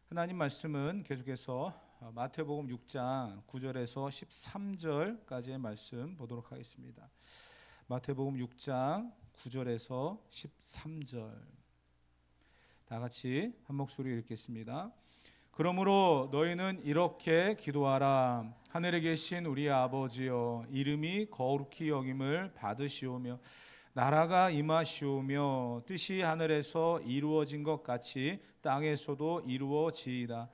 하나님 말씀은 계속해서 마태복음 6장 9절에서 13절까지의 말씀 보도록 하겠습니다. 마태복음 6장 9절에서 13절 다 같이 한 목소리 읽겠습니다. 그러므로 너희는 이렇게 기도하라. 하늘에 계신 우리 아버지여, 이름이 거룩히 여김을 받으시오며 나라가 임하시오며 뜻이 하늘에서 이루어진 것 같이 땅에서도 이루어지이다.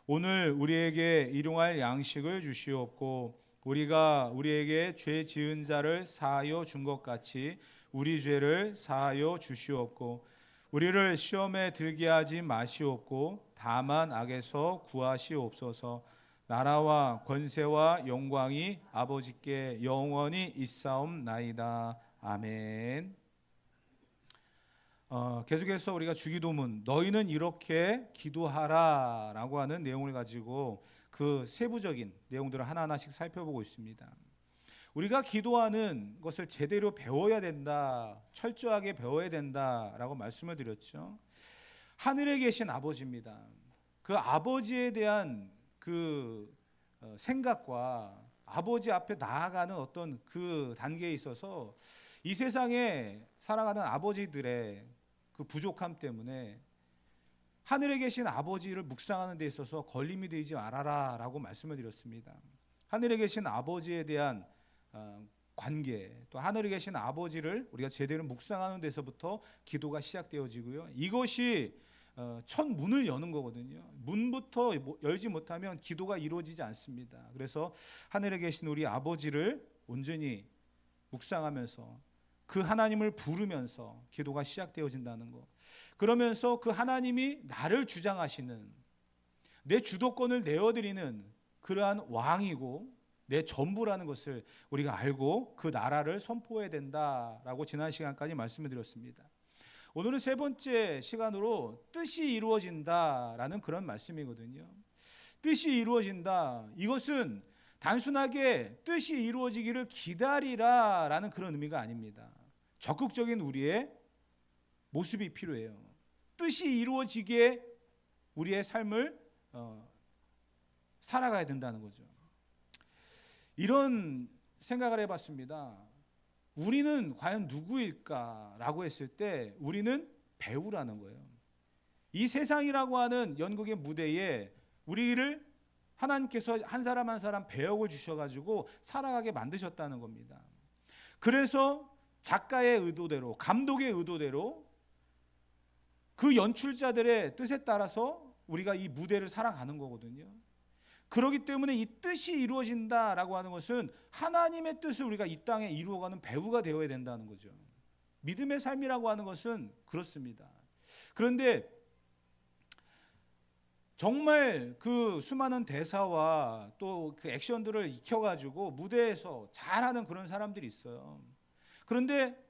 오늘 우리에게 일용할 양식을 주시옵고 우리가 우리에게 죄 지은 자를 사하여 준 것 같이 우리 죄를 사하여 주시옵고 우리를 시험에 들게 하지 마시옵고 다만 악에서 구하시옵소서. 나라와 권세와 영광이 아버지께 영원히 있사옵나이다. 아멘. 계속해서 우리가 주기도문 너희는 이렇게 기도하라 라고 하는 내용을 가지고 그 세부적인 내용들을 하나하나씩 살펴보고 있습니다. 우리가 기도하는 것을 제대로 배워야 된다, 철저하게 배워야 된다라고 말씀을 드렸죠. 하늘에 계신 아버지입니다. 그 아버지에 대한 그 생각과 아버지 앞에 나아가는 어떤 그 단계에 있어서 이 세상에 살아가는 아버지들의 그 부족함 때문에 하늘에 계신 아버지를 묵상하는 데 있어서 걸림이 되지 말아라 라고 말씀을 드렸습니다. 하늘에 계신 아버지에 대한 관계, 또 하늘에 계신 아버지를 우리가 제대로 묵상하는 데서부터 기도가 시작되어지고요. 이것이 첫 문을 여는 거거든요. 문부터 열지 못하면 기도가 이루어지지 않습니다. 그래서 하늘에 계신 우리 아버지를 온전히 묵상하면서 그 하나님을 부르면서 기도가 시작되어진다는 것. 그러면서 그 하나님이 나를 주장하시는, 내 주도권을 내어드리는 그러한 왕이고 내 전부라는 것을 우리가 알고 그 나라를 선포해야 된다라고 지난 시간까지 말씀을 드렸습니다. 오늘은 세 번째 시간으로 뜻이 이루어진다라는 그런 말씀이거든요. 뜻이 이루어진다. 이것은 단순하게 뜻이 이루어지기를 기다리라라는 그런 의미가 아닙니다. 적극적인 우리의 모습이 필요해요. 뜻이 이루어지기에 우리의 삶을 살아가야 된다는 거죠. 이런 생각을 해봤습니다. 우리는 과연 누구일까라고 했을 때 우리는 배우라는 거예요. 이 세상이라고 하는 연극의 무대에 우리를 하나님께서 한 사람 한 사람 배역을 주셔가지고 살아가게 만드셨다는 겁니다. 그래서 작가의 의도대로, 감독의 의도대로 그 연출자들의 뜻에 따라서 우리가 이 무대를 살아가는 거거든요. 그렇기 때문에 이 뜻이 이루어진다라고 하는 것은 하나님의 뜻을 우리가 이 땅에 이루어가는 배우가 되어야 된다는 거죠. 믿음의 삶이라고 하는 것은 그렇습니다. 그런데 정말 그 수많은 대사와 또 그 액션들을 익혀가지고 무대에서 잘하는 그런 사람들이 있어요. 그런데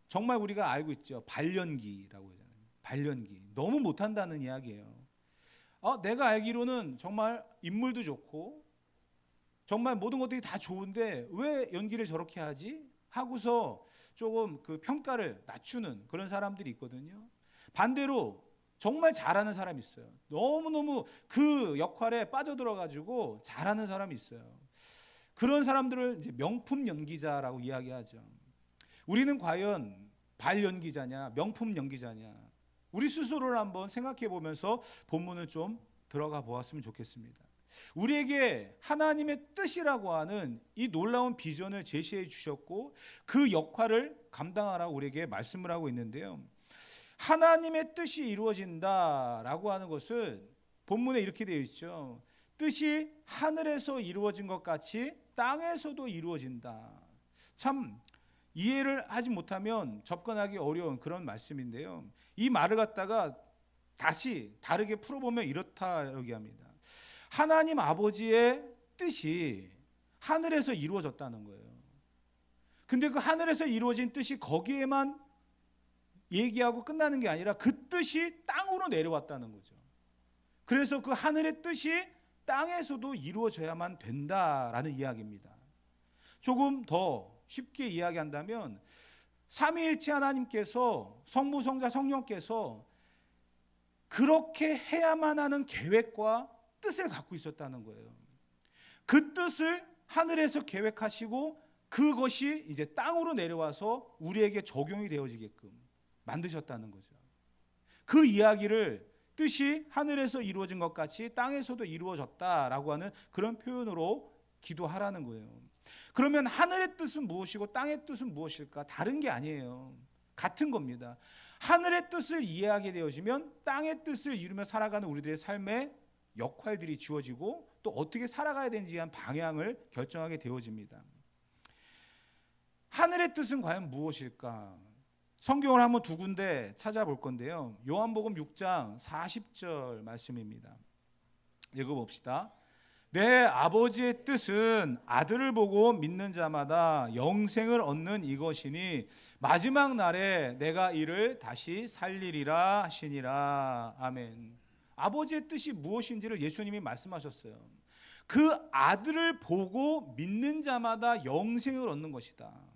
정말 우리가 알고 있죠. 발연기라고 하잖아요. 발연기. 너무 못한다는 이야기예요. 내가 알기로는 정말 인물도 좋고 정말 모든 것들이 다 좋은데 왜 연기를 저렇게 하지? 하고서 조금 그 평가를 낮추는 그런 사람들이 있거든요. 반대로 정말 잘하는 사람이 있어요. 너무너무 그 역할에 빠져들어가지고 잘하는 사람이 있어요. 그런 사람들을 이제 명품 연기자라고 이야기하죠. 우리는 과연 발연기자냐, 명품 연기자냐? 우리 스스로를 한번 생각해 보면서 본문을 좀 들어가 보았으면 좋겠습니다. 우리에게 하나님의 뜻이라고 하는 이 놀라운 비전을 제시해 주셨고 그 역할을 감당하라고 우리에게 말씀을 하고 있는데요. 하나님의 뜻이 이루어진다라고 하는 것은 본문에 이렇게 되어 있죠. 뜻이 하늘에서 이루어진 것 같이 땅에서도 이루어진다. 참 이해를 하지 못하면 접근하기 어려운 그런 말씀인데요. 이 말을 갖다가 다시 다르게 풀어보면 이렇다고 합니다. 하나님 아버지의 뜻이 하늘에서 이루어졌다는 거예요. 근데 그 하늘에서 이루어진 뜻이 거기에만 얘기하고 끝나는 게 아니라 그 뜻이 땅으로 내려왔다는 거죠. 그래서 그 하늘의 뜻이 땅에서도 이루어져야만 된다라는 이야기입니다. 조금 더 쉽게 이야기한다면 삼위일체 하나님께서 성부, 성자, 성령께서 그렇게 해야만 하는 계획과 뜻을 갖고 있었다는 거예요. 그 뜻을 하늘에서 계획하시고 그것이 이제 땅으로 내려와서 우리에게 적용이 되어지게끔 만드셨다는 거죠. 그 이야기를 뜻이 하늘에서 이루어진 것 같이 땅에서도 이루어졌다라고 하는 그런 표현으로 기도하라는 거예요. 그러면 하늘의 뜻은 무엇이고 땅의 뜻은 무엇일까? 다른 게 아니에요. 같은 겁니다. 하늘의 뜻을 이해하게 되어지면 땅의 뜻을 이루며 살아가는 우리들의 삶의 역할들이 주어지고 또 어떻게 살아가야 되는지에 대한 방향을 결정하게 되어집니다. 하늘의 뜻은 과연 무엇일까? 성경을 한번 두 군데 찾아볼 건데요. 요한복음 6장 40절 말씀입니다. 읽어봅시다. 내 아버지의 뜻은 아들을 보고 믿는 자마다 영생을 얻는 이것이니 마지막 날에 내가 이를 다시 살리리라 하시니라. 아멘. 아버지의 뜻이 무엇인지를 예수님이 말씀하셨어요. 그 아들을 보고 믿는 자마다 영생을 얻는 것이다.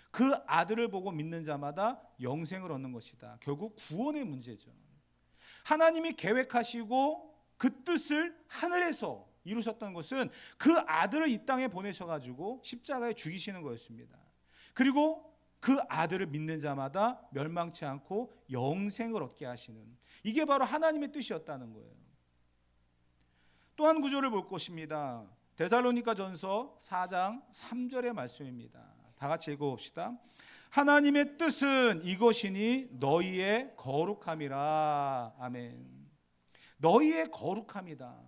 그 아들을 보고 믿는 자마다 영생을 얻는 것이다. 결국 구원의 문제죠. 하나님이 계획하시고 그 뜻을 하늘에서 이루셨던 것은 그 아들을 이 땅에 보내셔가지고 십자가에 죽이시는 거였습니다. 그리고 그 아들을 믿는 자마다 멸망치 않고 영생을 얻게 하시는, 이게 바로 하나님의 뜻이었다는 거예요. 또 한 구절을 볼 것입니다. 데살로니가전서 4장 3절의 말씀입니다. 다 같이 읽어봅시다. 하나님의 뜻은 이것이니 너희의 거룩함이라. 아멘. 너희의 거룩함이다.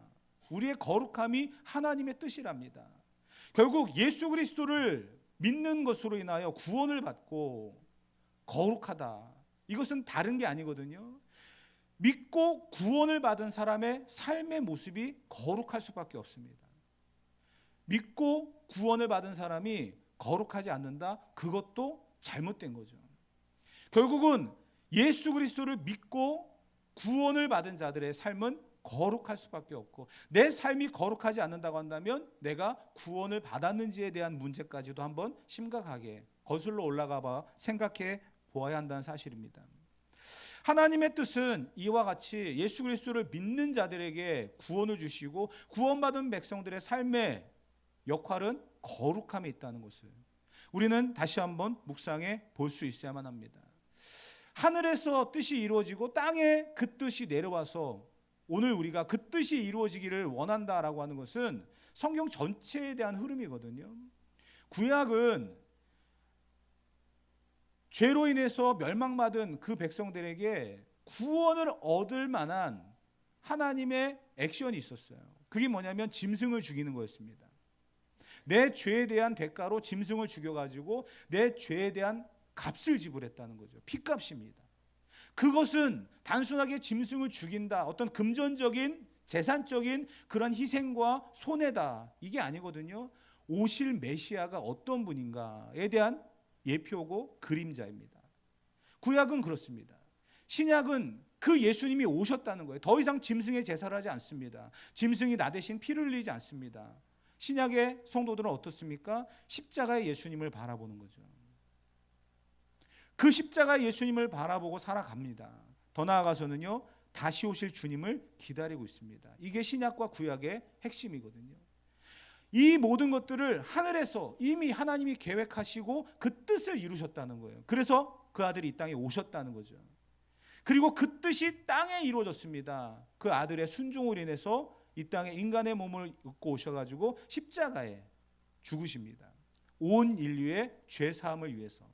우리의 거룩함이 하나님의 뜻이랍니다. 결국 예수 그리스도를 믿는 것으로 인하여 구원을 받고 거룩하다. 이것은 다른 게 아니거든요. 믿고 구원을 받은 사람의 삶의 모습이 거룩할 수밖에 없습니다. 믿고 구원을 받은 사람이 거룩하지 않는다? 그것도 잘못된 거죠. 결국은 예수 그리스도를 믿고 구원을 받은 자들의 삶은 거룩할 수밖에 없고, 내 삶이 거룩하지 않는다고 한다면 내가 구원을 받았는지에 대한 문제까지도 한번 심각하게 거슬러 올라가 봐 생각해 보아야 한다는 사실입니다. 하나님의 뜻은 이와 같이 예수 그리스도를 믿는 자들에게 구원을 주시고 구원받은 백성들의 삶의 역할은 거룩함에 있다는 것을 우리는 다시 한번 묵상해 볼 수 있어야만 합니다. 하늘에서 뜻이 이루어지고 땅에 그 뜻이 내려와서 오늘 우리가 그 뜻이 이루어지기를 원한다라고 하는 것은 성경 전체에 대한 흐름이거든요. 구약은 죄로 인해서 멸망받은 그 백성들에게 구원을 얻을 만한 하나님의 액션이 있었어요. 그게 뭐냐면 짐승을 죽이는 거였습니다. 내 죄에 대한 대가로 짐승을 죽여가지고 내 죄에 대한 값을 지불했다는 거죠. 핏값입니다. 그것은 단순하게 짐승을 죽인다, 어떤 금전적인 재산적인 그런 희생과 손해다, 이게 아니거든요. 오실 메시아가 어떤 분인가에 대한 예표고 그림자입니다. 구약은 그렇습니다. 신약은 그 예수님이 오셨다는 거예요. 더 이상 짐승의 제사를 하지 않습니다. 짐승이 나 대신 피를 흘리지 않습니다. 신약의 성도들은 어떻습니까? 십자가의 예수님을 바라보는 거죠. 그 십자가의 예수님을 바라보고 살아갑니다. 더 나아가서는요, 다시 오실 주님을 기다리고 있습니다. 이게 신약과 구약의 핵심이거든요. 이 모든 것들을 하늘에서 이미 하나님이 계획하시고 그 뜻을 이루셨다는 거예요. 그래서 그 아들이 이 땅에 오셨다는 거죠. 그리고 그 뜻이 땅에 이루어졌습니다. 그 아들의 순종으로 인해서 이 땅에 인간의 몸을 입고 오셔가지고 십자가에 죽으십니다. 온 인류의 죄 사함을 위해서.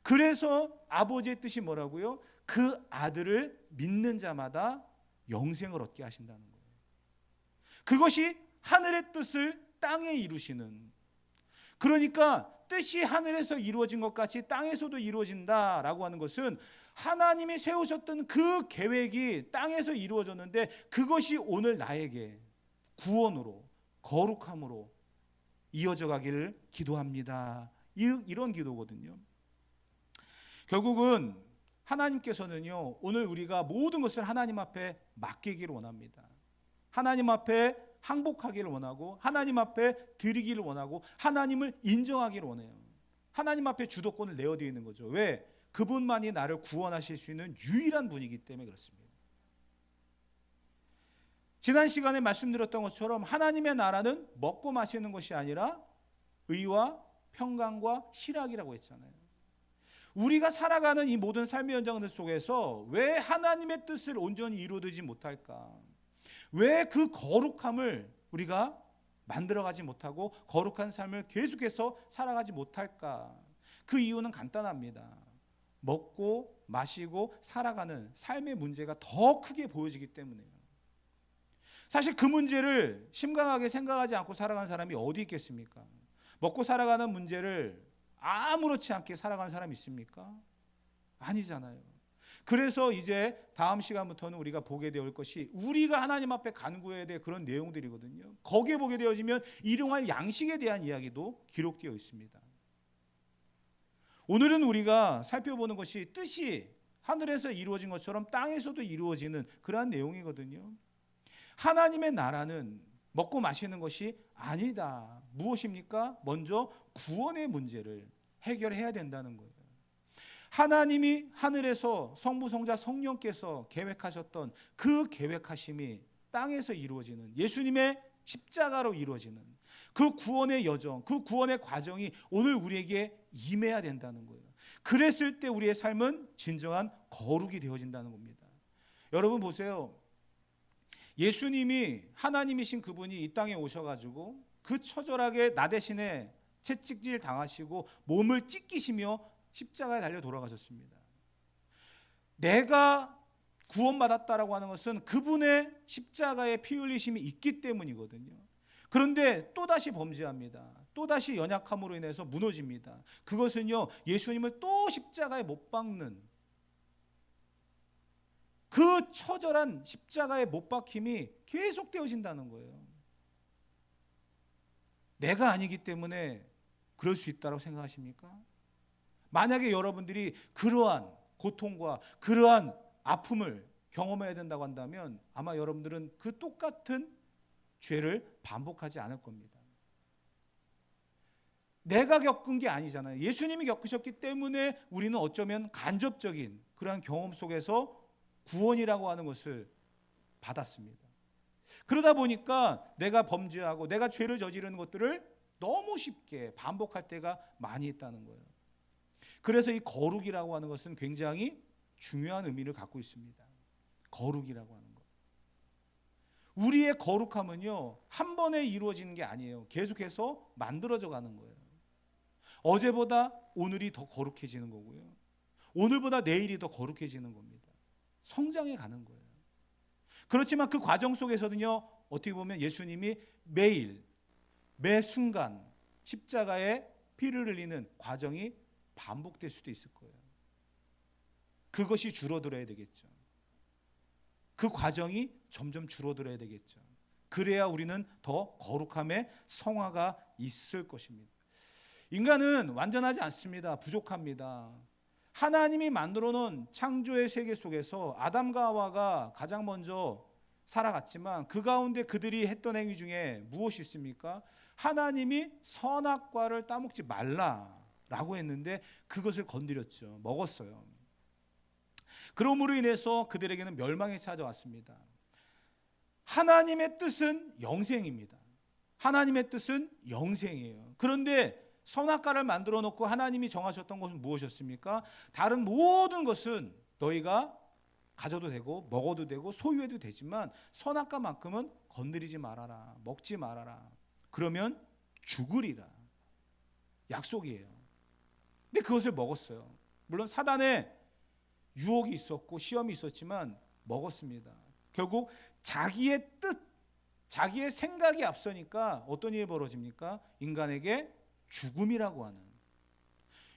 그래서 아버지의 뜻이 뭐라고요? 그 아들을 믿는 자마다 영생을 얻게 하신다는 거예요. 그것이 하늘의 뜻을 땅에 이루시는, 그러니까 뜻이 하늘에서 이루어진 것 같이 땅에서도 이루어진다라고 하는 것은 하나님이 세우셨던 그 계획이 땅에서 이루어졌는데 그것이 오늘 나에게 구원으로 거룩함으로 이어져 가기를 기도합니다. 이런 기도거든요. 결국은 하나님께서는요, 오늘 우리가 모든 것을 하나님 앞에 맡기기를 원합니다. 하나님 앞에 항복하기를 원하고 하나님 앞에 드리기를 원하고 하나님을 인정하기를 원해요. 하나님 앞에 주도권을 내어드리는 거죠. 왜? 그분만이 나를 구원하실 수 있는 유일한 분이기 때문에 그렇습니다. 지난 시간에 말씀드렸던 것처럼 하나님의 나라는 먹고 마시는 것이 아니라 의와 평강과 희락이라고 했잖아요. 우리가 살아가는 이 모든 삶의 현장들 속에서 왜 하나님의 뜻을 온전히 이루어지지 못할까? 왜 그 거룩함을 우리가 만들어가지 못하고 거룩한 삶을 계속해서 살아가지 못할까? 그 이유는 간단합니다. 먹고 마시고 살아가는 삶의 문제가 더 크게 보여지기 때문에요. 사실 그 문제를 심각하게 생각하지 않고 살아가는 사람이 어디 있겠습니까? 먹고 살아가는 문제를 아무렇지 않게 살아가는 사람이 있습니까? 아니잖아요. 그래서 이제 다음 시간부터는 우리가 보게 되올 것이 우리가 하나님 앞에 간구해야 될 그런 내용들이거든요. 거기에 보게 되어지면 일용할 양식에 대한 이야기도 기록되어 있습니다. 오늘은 우리가 살펴보는 것이 뜻이 하늘에서 이루어진 것처럼 땅에서도 이루어지는 그러한 내용이거든요. 하나님의 나라는 먹고 마시는 것이 아니다. 무엇입니까? 먼저 구원의 문제를 해결해야 된다는 거예요. 하나님이 하늘에서 성부, 성자, 성령께서 계획하셨던 그 계획하심이 땅에서 이루어지는 예수님의 십자가로 이루어지는 그 구원의 여정, 그 구원의 과정이 오늘 우리에게 임해야 된다는 거예요. 그랬을 때 우리의 삶은 진정한 거룩이 되어진다는 겁니다. 여러분 보세요. 예수님이 하나님이신 그분이 이 땅에 오셔가지고 그 처절하게 나 대신에 채찍질 당하시고 몸을 찢기시며 십자가에 달려 돌아가셨습니다. 내가 구원받았다라고 하는 것은 그분의 십자가에 피 흘리심이 있기 때문이거든요. 그런데 또다시 범죄합니다. 또다시 연약함으로 인해서 무너집니다. 그것은요, 예수님을 또 십자가에 못 박는 그 처절한 십자가에 못 박힘이 계속되어진다는 거예요. 내가 아니기 때문에 그럴 수 있다고 생각하십니까? 만약에 여러분들이 그러한 고통과 그러한 아픔을 경험해야 된다고 한다면 아마 여러분들은 그 똑같은 죄를 반복하지 않을 겁니다. 내가 겪은 게 아니잖아요. 예수님이 겪으셨기 때문에 우리는 어쩌면 간접적인 그러한 경험 속에서 구원이라고 하는 것을 받았습니다. 그러다 보니까 내가 범죄하고 내가 죄를 저지르는 것들을 너무 쉽게 반복할 때가 많이 있다는 거예요. 그래서 이 거룩이라고 하는 것은 굉장히 중요한 의미를 갖고 있습니다. 거룩이라고 하는 것. 우리의 거룩함은요, 한 번에 이루어지는 게 아니에요. 계속해서 만들어져 가는 거예요. 어제보다 오늘이 더 거룩해지는 거고요. 오늘보다 내일이 더 거룩해지는 겁니다. 성장해 가는 거예요. 그렇지만 그 과정 속에서는요, 어떻게 보면 예수님이 매일, 매 순간 십자가에 피를 흘리는 과정이 반복될 수도 있을 거예요. 그것이 줄어들어야 되겠죠. 그 과정이 점점 줄어들어야 되겠죠. 그래야 우리는 더 거룩함의 성화가 있을 것입니다. 인간은 완전하지 않습니다. 부족합니다. 하나님이 만들어 놓은 창조의 세계 속에서 아담과 하와가 가장 먼저 살아갔지만 그 가운데 그들이 했던 행위 중에 무엇이 있습니까? 하나님이 선악과를 따먹지 말라라고 했는데 그것을 건드렸죠. 먹었어요. 그러므로 인해서 그들에게는 멸망이 찾아왔습니다. 하나님의 뜻은 영생입니다. 하나님의 뜻은 영생이에요. 그런데 선악과를 만들어 놓고 하나님이 정하셨던 것은 무엇이었습니까? 다른 모든 것은 너희가 가져도 되고 먹어도 되고 소유해도 되지만 선악과만큼은 건드리지 말아라. 먹지 말아라. 그러면 죽으리라. 약속이에요. 근데 그것을 먹었어요. 물론 사단의 유혹이 있었고 시험이 있었지만 먹었습니다. 결국 자기의 뜻, 자기의 생각이 앞서니까 어떤 일이 벌어집니까? 인간에게 죽음이라고 하는,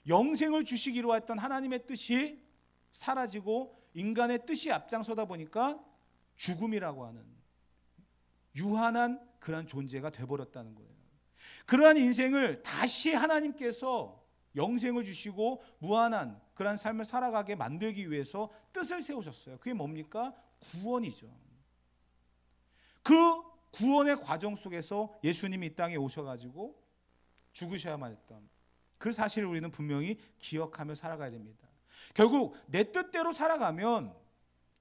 영생을 주시기로 했던 하나님의 뜻이 사라지고 인간의 뜻이 앞장서다 보니까 죽음이라고 하는 유한한 그런 존재가 되어버렸다는 거예요. 그러한 인생을 다시 하나님께서 영생을 주시고 무한한 그런 삶을 살아가게 만들기 위해서 뜻을 세우셨어요. 그게 뭡니까? 구원이죠. 그 구원의 과정 속에서 예수님이 이 땅에 오셔가지고 죽으셔야만 했던 그 사실을 우리는 분명히 기억하며 살아가야 됩니다. 결국 내 뜻대로 살아가면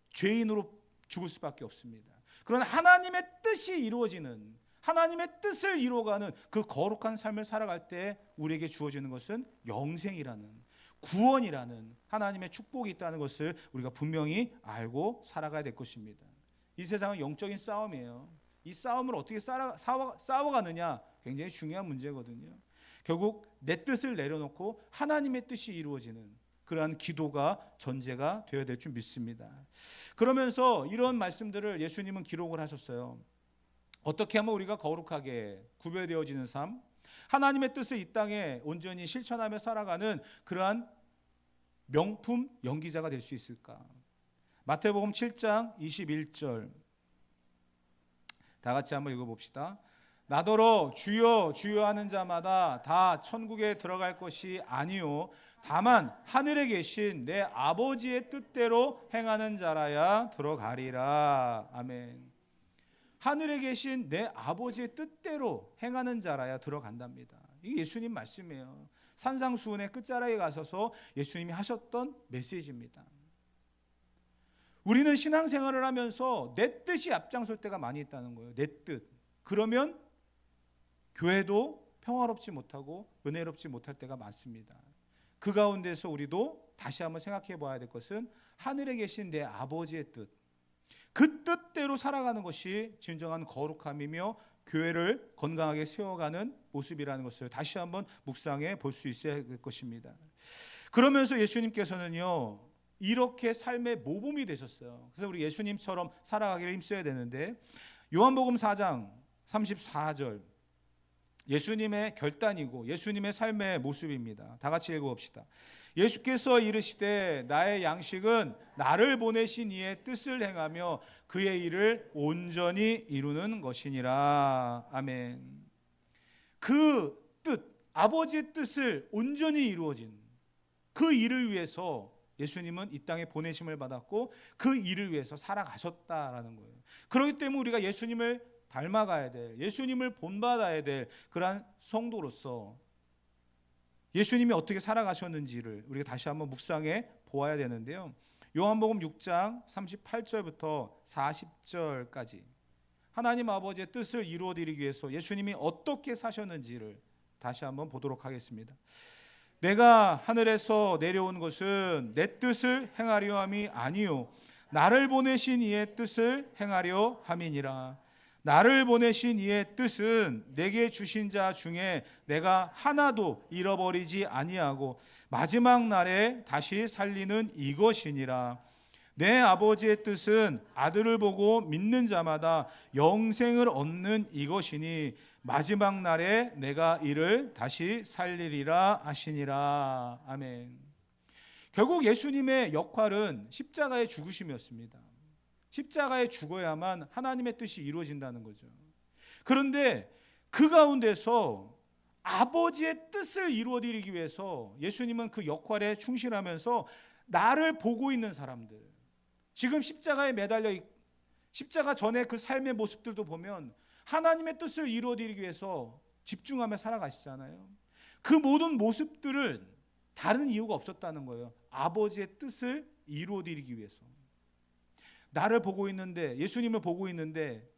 죄인으로 죽을 수밖에 없습니다. 그러나 하나님의 뜻이 이루어지는, 하나님의 뜻을 이루어가는 그 거룩한 삶을 살아갈 때 우리에게 주어지는 것은 영생이라는, 구원이라는 하나님의 축복이 있다는 것을 우리가 분명히 알고 살아가야 될 것입니다. 이 세상은 영적인 싸움이에요. 이 싸움을 어떻게 싸워가느냐 굉장히 중요한 문제거든요. 결국 내 뜻을 내려놓고 하나님의 뜻이 이루어지는 그러한 기도가 전제가 되어야 될 줄 믿습니다. 그러면서 이런 말씀들을 예수님은 기록을 하셨어요. 어떻게 하면 우리가 거룩하게 구별되어지는 삶, 하나님의 뜻을 이 땅에 온전히 실천하며 살아가는 그러한 명품 연기자가 될 수 있을까? 마태복음 7장 21절 다 같이 한번 읽어봅시다. 나더러 주여 주여 하는 자마다 다 천국에 들어갈 것이 아니요 다만 하늘에 계신 내 아버지의 뜻대로 행하는 자라야 들어가리라. 아멘. 하늘에 계신 내 아버지의 뜻대로 행하는 자라야 들어간답니다. 이게 예수님 말씀이에요. 산상수훈의 끝자락에 가셔서 예수님이 하셨던 메시지입니다. 우리는 신앙생활을 하면서 내 뜻이 앞장설 때가 많이 있다는 거예요. 내 뜻. 그러면 교회도 평화롭지 못하고 은혜롭지 못할 때가 많습니다. 그 가운데서 우리도 다시 한번 생각해 봐야 될 것은 하늘에 계신 내 아버지의 뜻, 그 뜻대로 살아가는 것이 진정한 거룩함이며 교회를 건강하게 세워가는 모습이라는 것을 다시 한번 묵상해 볼 수 있어야 될 것입니다. 그러면서 예수님께서는요 이렇게 삶의 모범이 되셨어요. 그래서 우리 예수님처럼 살아가기를 힘써야 되는데 요한복음 4장 34절 예수님의 결단이고 예수님의 삶의 모습입니다. 다 같이 읽어봅시다. 예수께서 이르시되 나의 양식은 나를 보내신 이의 뜻을 행하며 그의 일을 온전히 이루는 것이니라. 아멘. 그 뜻, 아버지의 뜻을 온전히 이루어진 그 일을 위해서 예수님은 이 땅에 보내심을 받았고 그 일을 위해서 살아가셨다라는 거예요. 그렇기 때문에 우리가 예수님을 닮아가야 될, 예수님을 본받아야 될 그러한 성도로서 예수님이 어떻게 살아가셨는지를 우리가 다시 한번 묵상해 보아야 되는데요. 요한복음 6장 38절부터 40절까지 하나님 아버지의 뜻을 이루어드리기 위해서 예수님이 어떻게 사셨는지를 다시 한번 보도록 하겠습니다. 내가 하늘에서 내려온 것은 내 뜻을 행하려 함이 아니요 나를 보내신 이의 뜻을 행하려 함이니라. 나를 보내신 이의 뜻은 내게 주신 자 중에 내가 하나도 잃어버리지 아니하고 마지막 날에 다시 살리는 이것이니라. 내 아버지의 뜻은 아들을 보고 믿는 자마다 영생을 얻는 이것이니 마지막 날에 내가 이를 다시 살리리라 하시니라. 아멘. 결국 예수님의 역할은 십자가의 죽으심이었습니다. 십자가에 죽어야만 하나님의 뜻이 이루어진다는 거죠. 그런데 그 가운데서 아버지의 뜻을 이루어드리기 위해서 예수님은 그 역할에 충실하면서 나를 보고 있는 사람들, 지금 십자가에 매달려 십자가 전에 그 삶의 모습들도 보면 하나님의 뜻을 이루어드리기 위해서 집중하며 살아가시잖아요. 그 모든 모습들은 다른 이유가 없었다는 거예요. 아버지의 뜻을 이루어드리기 위해서. 나를 보고 있는데, 예수님을 보고 있는데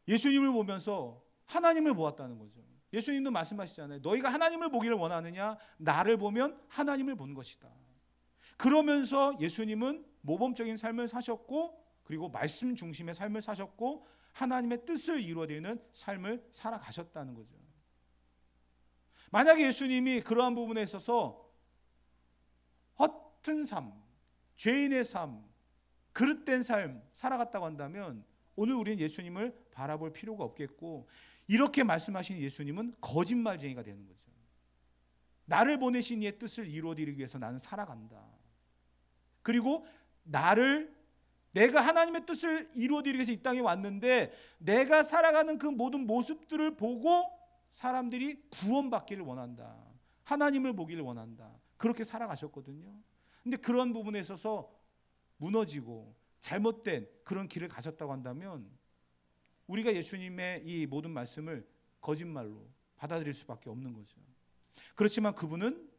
예수님을 보면서 하나님을 보았다는 거죠. 예수님도 말씀하시잖아요. 너희가 하나님을 보기를 원하느냐? 나를 보면 하나님을 본 것이다. 그러면서 예수님은 모범적인 삶을 사셨고 그리고 말씀 중심의 삶을 사셨고 하나님의 뜻을 이루어드리는 삶을 살아가셨다는 거죠. 만약에 예수님이 그러한 부분에 있어서 허튼 삶, 죄인의 삶, 그릇된 삶 살아갔다고 한다면 오늘 우리는 예수님을 바라볼 필요가 없겠고 이렇게 말씀하신 예수님은 거짓말쟁이가 되는 거죠. 나를 보내신 이의 뜻을 이루어드리기 위해서 나는 살아간다. 그리고 내가 하나님의 뜻을 이루어드리기 위해서 이 땅에 왔는데 내가 살아가는 그 모든 모습들을 보고 사람들이 구원받기를 원한다. 하나님을 보기를 원한다. 그렇게 살아가셨거든요. 근데 그런 부분에 있어서 무너지고 잘못된 그런 길을 가셨다고 한다면 우리가 예수님의 이 모든 말씀을 거짓말로 받아들일 수밖에 없는 거죠. 그렇지만 그분은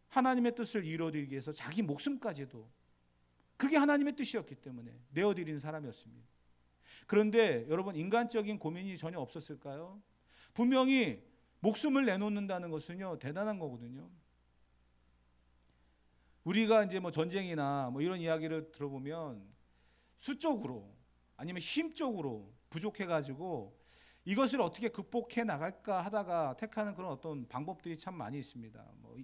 하나님의 뜻을 이루어드리기 위해서 자기 목숨까지도 그게 하나님의 뜻이었기 때문에 내어드리는 사람이었습니다. 그런데 여러분, 인간적인 고민이 전혀 없었을까요? 분명히 목숨을 내놓는다는 것은요, 대단한 거거든요. 우리가 이제 뭐 전쟁이나 뭐 이런 이야기를 들어보면 수적으로 아니면 힘적으로 부족해가지고 이것을 어떻게 극복해 나갈까 하다가 택하는 그런 어떤 방법들이 참 많이 있습니다. 뭐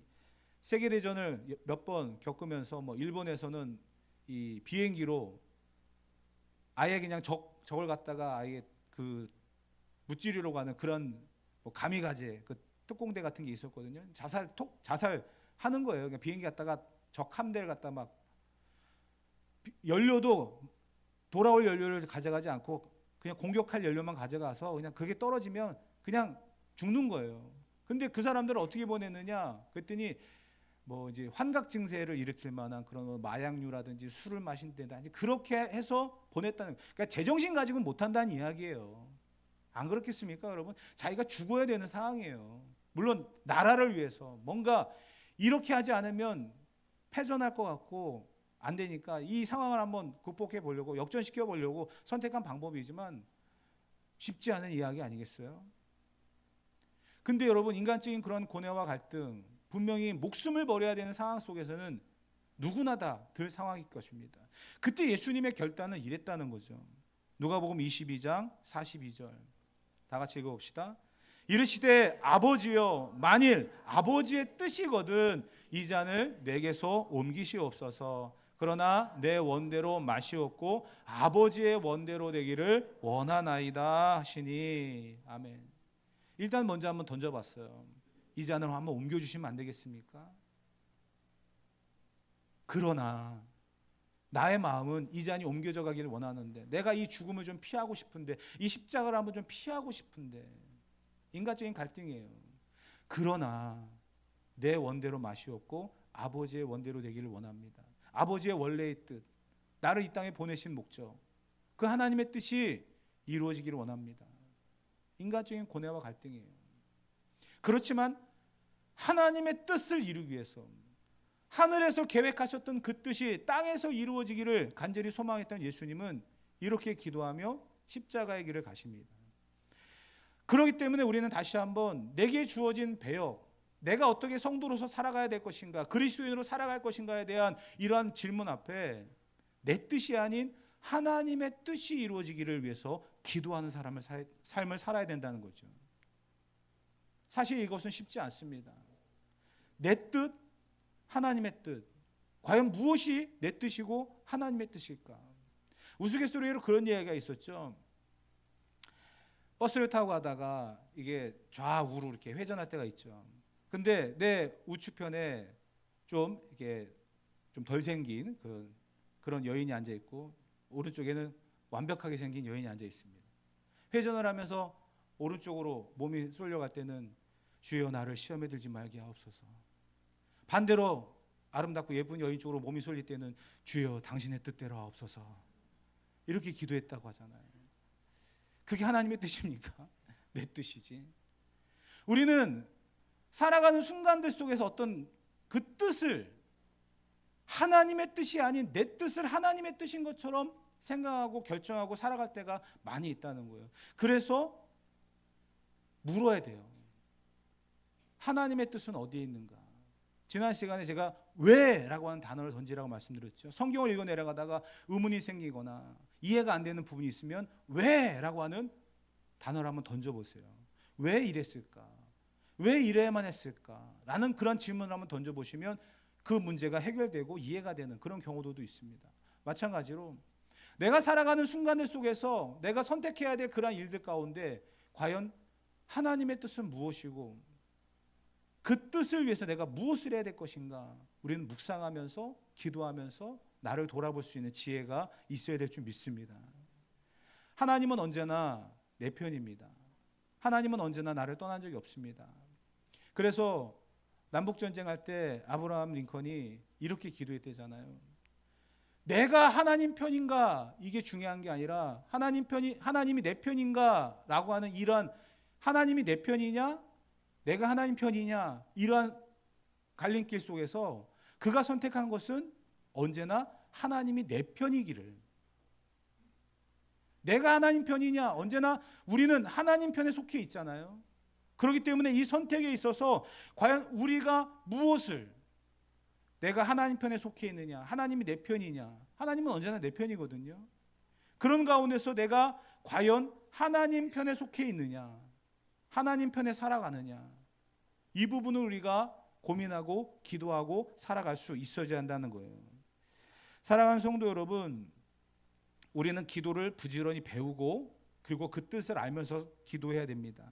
세계대전을 몇 번 겪으면서 뭐 일본에서는 이 비행기로 아예 그냥 적을 갖다가 아예 그 무찌르러 가는 그런 뭐 가미가제 그 특공대 같은 게 있었거든요. 자살하는 거예요. 그냥 비행기 갖다가 적 함대를 갖다 막 연료도 돌아올 연료를 가져가지 않고 그냥 공격할 연료만 가져가서 그냥 그게 떨어지면 그냥 죽는 거예요. 근데 그 사람들을 어떻게 보냈느냐? 그랬더니 뭐 이제 환각 증세를 일으킬 만한 그런 마약류라든지 술을 마신다든지 그렇게 해서 보냈다는, 그러니까 제정신 가지고는 못 한다는 이야기예요. 안 그렇겠습니까, 여러분? 자기가 죽어야 되는 상황이에요. 물론 나라를 위해서 뭔가 이렇게 하지 않으면 패전할 것 같고 안 되니까 이 상황을 한번 극복해 보려고, 역전시켜 보려고 선택한 방법이지만 쉽지 않은 이야기 아니겠어요? 근데 여러분, 인간적인 그런 고뇌와 갈등, 분명히 목숨을 버려야 되는 상황 속에서는 누구나 다 들 상황일 것입니다. 그때 예수님의 결단은 이랬다는 거죠. 누가복음 22장 42절 다 같이 읽어봅시다. 이르시되 아버지여, 만일 아버지의 뜻이거든 이 잔을 내게서 옮기시옵소서. 그러나 내 원대로 마시옵고 아버지의 원대로 되기를 원하나이다 하시니. 아멘. 일단 먼저 한번 던져봤어요. 이 잔을 한번 옮겨주시면 안 되겠습니까? 그러나 나의 마음은 이 잔이 옮겨져 가기를 원하는데, 내가 이 죽음을 좀 피하고 싶은데, 이 십자가를 한번 좀 피하고 싶은데, 인간적인 갈등이에요. 그러나 내 원대로 마시옵고 아버지의 원대로 되기를 원합니다. 아버지의 원래의 뜻, 나를 이 땅에 보내신 목적, 그 하나님의 뜻이 이루어지기를 원합니다. 인간적인 고뇌와 갈등이에요. 그렇지만 하나님의 뜻을 이루기 위해서, 하늘에서 계획하셨던 그 뜻이 땅에서 이루어지기를 간절히 소망했던 예수님은 이렇게 기도하며 십자가의 길을 가십니다. 그렇기 때문에 우리는 다시 한번 내게 주어진 배역, 내가 어떻게 성도로서 살아가야 될 것인가, 그리스도인으로 살아갈 것인가에 대한 이러한 질문 앞에 내 뜻이 아닌 하나님의 뜻이 이루어지기를 위해서 기도하는 삶을 살아야 된다는 거죠. 사실 이것은 쉽지 않습니다. 내 뜻, 하나님의 뜻, 과연 무엇이 내 뜻이고 하나님의 뜻일까? 우스갯소리로 그런 이야기가 있었죠. 버스를 타고 가다가 이게 좌우로 이렇게 회전할 때가 있죠. 근데 내 우측편에 좀 이렇게 좀 덜 생긴 그런 여인이 앉아 있고, 오른쪽에는 완벽하게 생긴 여인이 앉아 있습니다. 회전을 하면서 오른쪽으로 몸이 쏠려갈 때는 주여 나를 시험에 들지 말게 하옵소서. 반대로 아름답고 예쁜 여인 쪽으로 몸이 쏠릴 때는 주여 당신의 뜻대로 하옵소서. 이렇게 기도했다고 하잖아요. 그게 하나님의 뜻입니까? 내 뜻이지. 우리는 살아가는 순간들 속에서 어떤 그 뜻을 하나님의 뜻이 아닌 내 뜻을 하나님의 뜻인 것처럼 생각하고 결정하고 살아갈 때가 많이 있다는 거예요. 그래서 물어야 돼요. 하나님의 뜻은 어디에 있는가? 지난 시간에 제가 왜? 라고 하는 단어를 던지라고 말씀드렸죠. 성경을 읽어 내려가다가 의문이 생기거나 이해가 안 되는 부분이 있으면 왜? 라고 하는 단어를 한번 던져보세요. 왜 이랬을까? 왜 이래야만 했을까? 라는 그런 질문을 한번 던져보시면 그 문제가 해결되고 이해가 되는 그런 경우도 있습니다. 마찬가지로 내가 살아가는 순간들 속에서 내가 선택해야 될 그런 일들 가운데 과연 하나님의 뜻은 무엇이고 그 뜻을 위해서 내가 무엇을 해야 될 것인가? 우리는 묵상하면서 기도하면서 나를 돌아볼 수 있는 지혜가 있어야 될 줄 믿습니다. 하나님은 언제나 내 편입니다. 하나님은 언제나 나를 떠난 적이 없습니다. 그래서 남북전쟁할 때 아브라함 링컨이 이렇게 기도했대잖아요. 내가 하나님 편인가? 이게 중요한 게 아니라 하나님이 내 편인가? 라고 하는 이러한 하나님이 내 편이냐? 내가 하나님 편이냐? 이러한 갈림길 속에서 그가 선택한 것은 언제나 하나님이 내 편이기를. 내가 하나님 편이냐? 언제나 우리는 하나님 편에 속해 있잖아요. 그렇기 때문에 이 선택에 있어서 과연 우리가 무엇을, 내가 하나님 편에 속해 있느냐, 하나님이 내 편이냐? 하나님은 언제나 내 편이거든요. 그런 가운데서 내가 과연 하나님 편에 속해 있느냐, 하나님 편에 살아가느냐, 이 부분을 우리가 고민하고 기도하고 살아갈 수 있어야 한다는 거예요. 사랑하는 성도 여러분, 우리는 기도를 부지런히 배우고 그리고 그 뜻을 알면서 기도해야 됩니다.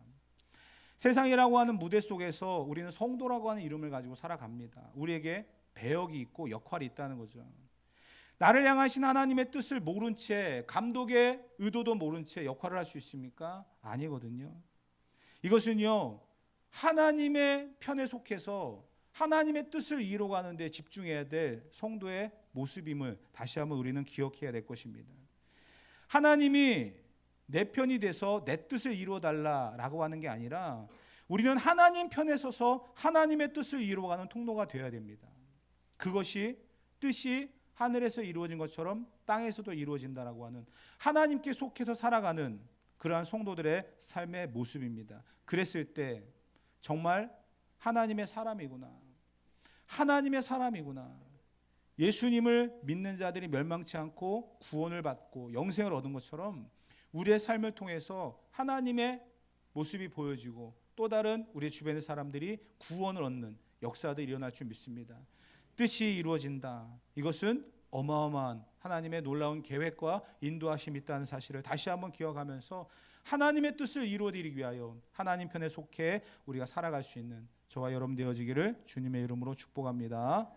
세상이라고 하는 무대 속에서 우리는 성도라고 하는 이름을 가지고 살아갑니다. 우리에게 배역이 있고 역할이 있다는 거죠. 나를 향하신 하나님의 뜻을 모른 채, 감독의 의도도 모른 채 역할을 할 수 있습니까? 아니거든요. 이것은요, 하나님의 편에 속해서 하나님의 뜻을 이루어가는 데 집중해야 될 성도의 모습임을 다시 한번 우리는 기억해야 될 것입니다. 하나님이 내 편이 돼서 내 뜻을 이루어달라라고 하는 게 아니라 우리는 하나님 편에 서서 하나님의 뜻을 이루어가는 통로가 되어야 됩니다. 그것이 뜻이 하늘에서 이루어진 것처럼 땅에서도 이루어진다라고 하는, 하나님께 속해서 살아가는 그러한 성도들의 삶의 모습입니다. 그랬을 때 정말 하나님의 사람이구나, 하나님의 사람이구나, 예수님을 믿는 자들이 멸망치 않고 구원을 받고 영생을 얻은 것처럼 우리의 삶을 통해서 하나님의 모습이 보여지고 또 다른 우리 주변의 사람들이 구원을 얻는 역사도 일어날 줄 믿습니다. 뜻이 이루어진다. 이것은 어마어마한 하나님의 놀라운 계획과 인도하심이 있다는 사실을 다시 한번 기억하면서 하나님의 뜻을 이루어드리기 위하여 하나님 편에 속해 우리가 살아갈 수 있는 저와 여러분 되어지기를 주님의 이름으로 축복합니다.